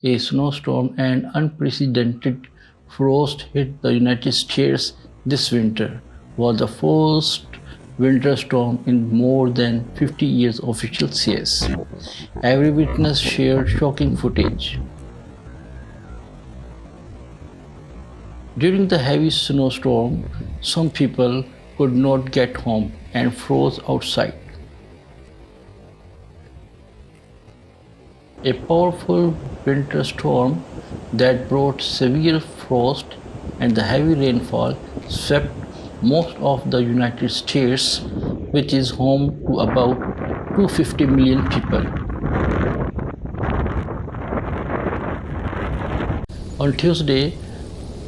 A snowstorm and unprecedented frost hit the United States this winter, was the first winter storm in more than 50 years, officials says. Every witness shared shocking footage. During the heavy snowstorm, some people could not get home and froze outside. A powerful winter storm that brought severe frost and the heavy rainfall swept most of the United States, which is home to about 250 million people. On Tuesday,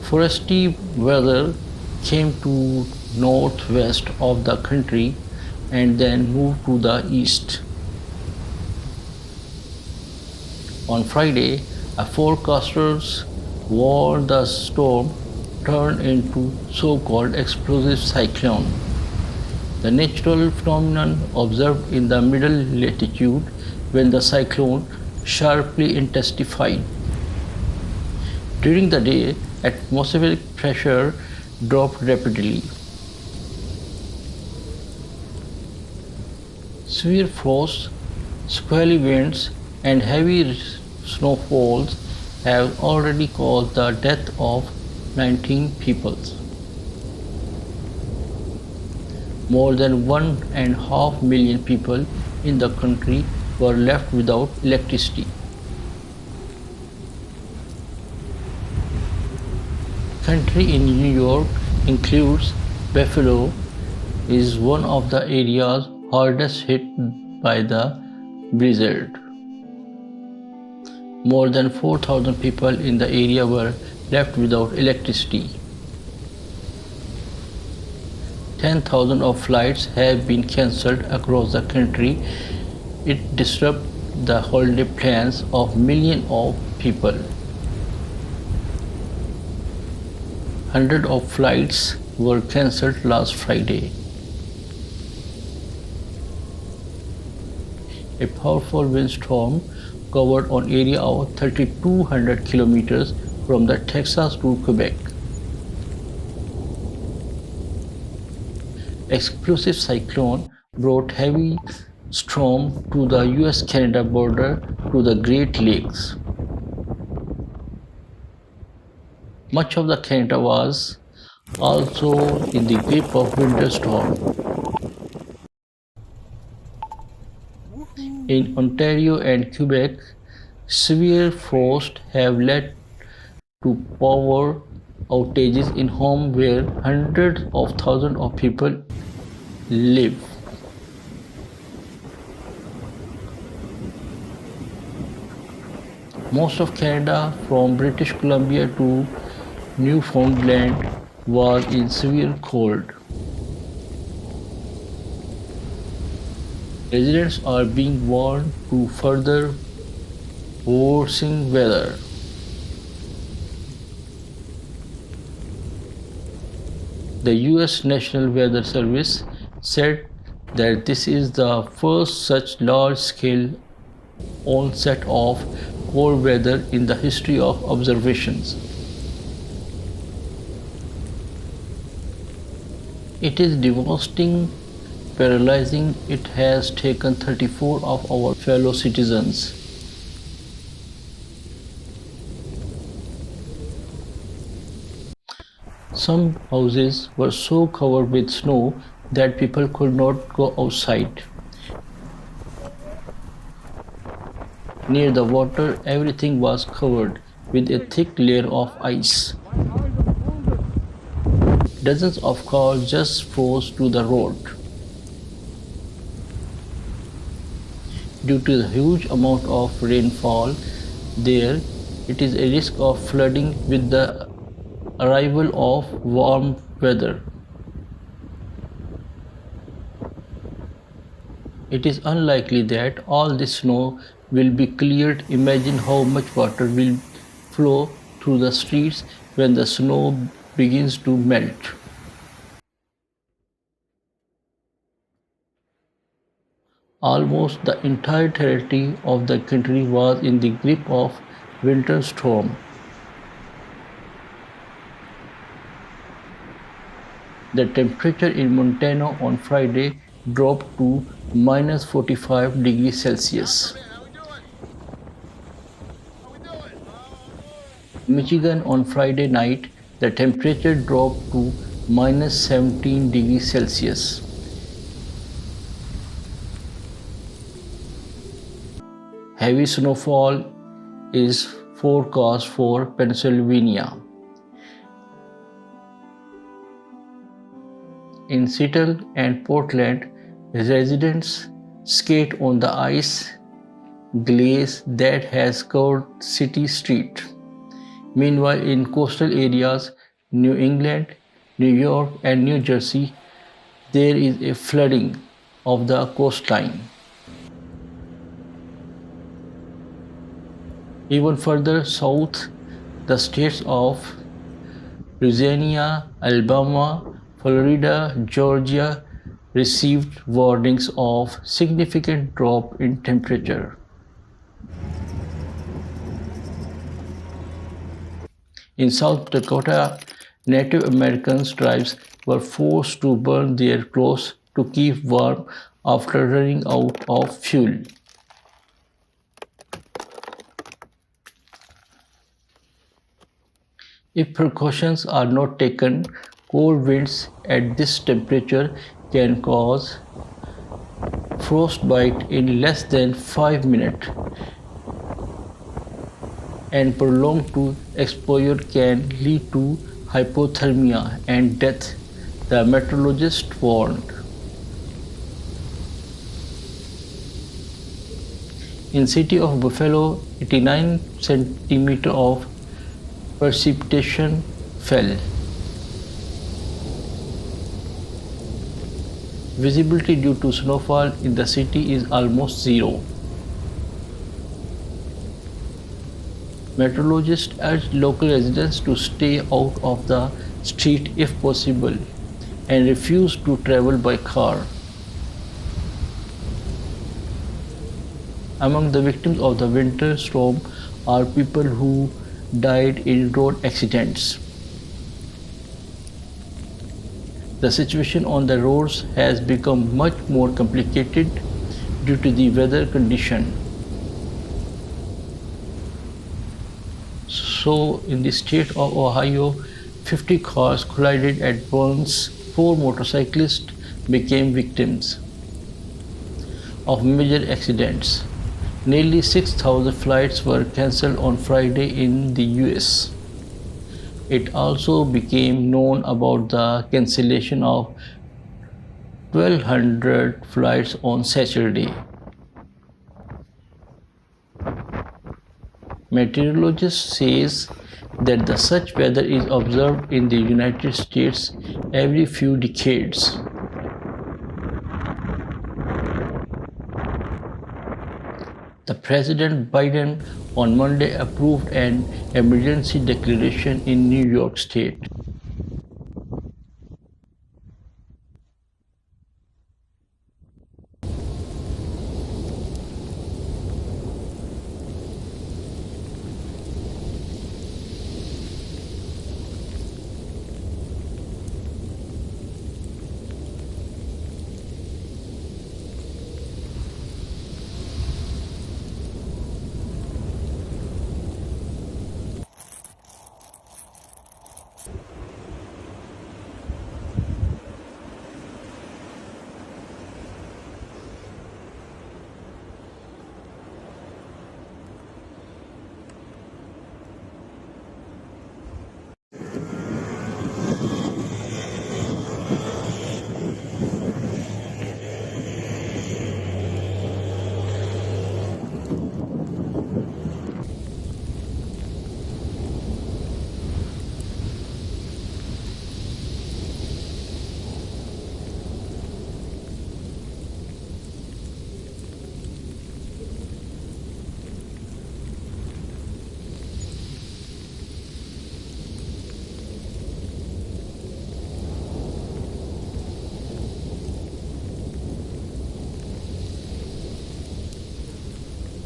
frosty weather came to northwest of the country and then moved to the east. On Friday, forecasters warned the storm turned into so-called explosive cyclone. The natural phenomenon observed in the middle latitude when the cyclone sharply intensified. During the day, atmospheric pressure dropped rapidly. Severe frost, squally winds, and heavy snowfalls have already caused the death of 19 people. More than 1.5 million people in the country were left without electricity. Country in New York includes Buffalo, is one of the areas hardest hit by the blizzard. More than 4,000 people in the area were left without electricity. 10,000 of flights have been cancelled across the country. It disrupted the holiday plans of millions of people. Hundreds of flights were cancelled last Friday. A powerful windstorm covered an area of 3,200 kilometers from the Texas to Quebec. Explosive cyclone brought heavy storm to the US-Canada border to the Great Lakes. Much of the Canada was also in the grip of winter storm. In Ontario and Quebec, severe frost have led to power outages in homes where hundreds of thousands of people live. Most of Canada, from British Columbia to Newfoundland, was in severe cold. Residents are being warned to further worsening weather. The US National Weather Service said that this is the first such large-scale onset of cold weather in the history of observations. It is devastating, paralyzing. It has taken 34 of our fellow citizens. Some houses were so covered with snow that people could not go outside. Near the water, everything was covered with a thick layer of ice. Dozens of cars just froze to the road. Due to the huge amount of rainfall there, it is a risk of flooding with the arrival of warm weather. It is unlikely that all this snow will be cleared. Imagine how much water will flow through the streets when the snow begins to melt. Almost the entire territory of the country was in the grip of winter storm. The temperature in Montana on Friday dropped to minus 45 degrees Celsius. Michigan on Friday night, the temperature dropped to minus 17 degrees Celsius. Heavy snowfall is forecast for Pennsylvania. In Seattle and Portland, residents skate on the ice glaze that has covered city streets. Meanwhile, in coastal areas, New England, New York, and New Jersey, there is a flooding of the coastline. Even further south, the states of Louisiana, Alabama, Florida, Georgia received warnings of significant drop in temperature. In South Dakota, Native American tribes were forced to burn their clothes to keep warm after running out of fuel. If precautions are not taken, cold winds at this temperature can cause frostbite in less than 5 minutes, and prolonged exposure can lead to hypothermia and death, the meteorologist warned. In city of Buffalo, 89 centimeters of precipitation fell. Visibility due to snowfall in the city is almost zero. Meteorologists urge local residents to stay out of the street if possible and refuse to travel by car. Among the victims of the winter storm are people who died in road accidents. The situation on the roads has become much more complicated due to the weather condition. So, in the state of Ohio, 50 cars collided at once. 4 motorcyclists became victims of major accidents. Nearly 6,000 flights were cancelled on Friday in the US. It also became known about the cancellation of 1,200 flights on Saturday. Meteorologists says that the such weather is observed in the United States every few decades. The President Biden on Monday approved an emergency declaration in New York State.